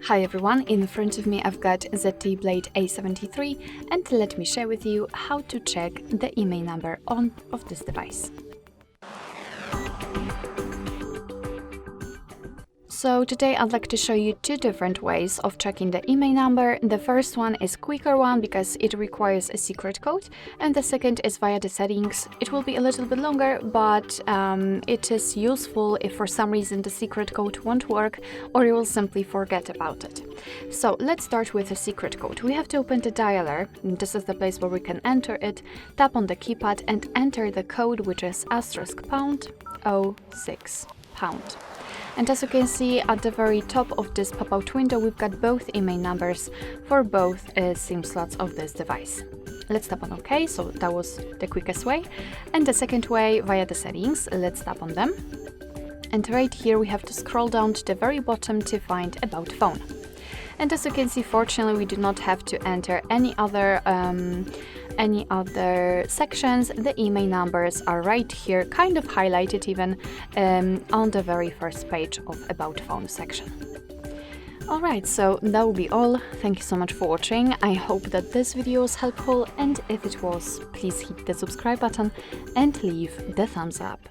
Hi everyone, in front of me I've got ZTE Blade A73 and let me share with you how to check the IMEI number of this device. So today I'd like to show you two different ways of checking the IMEI number. The first one is quicker one because it requires a secret code, and the second is via the settings. It will be a little bit longer, but it is useful if for some reason the secret code won't work or you will simply forget about it. So let's start with the secret code. We have to open the dialer. This is the place where we can enter it. Tap on the keypad and enter the code, which is *#06#. And as you can see at the very top of this pop-out window, we've got both IMEI numbers for both SIM slots of this device. Let's tap on OK, so that was the quickest way. And the second way, via the settings, let's tap on them. And right here we have to scroll down to the very bottom to find About Phone. And as you can see, fortunately, we do not have to enter any other sections. The IMEI numbers are right here, kind of highlighted even on the very first page of About Phone section. Alright, so that will be all. Thank you so much for watching. I hope that this video was helpful, and if it was, please hit the subscribe button and leave the thumbs up.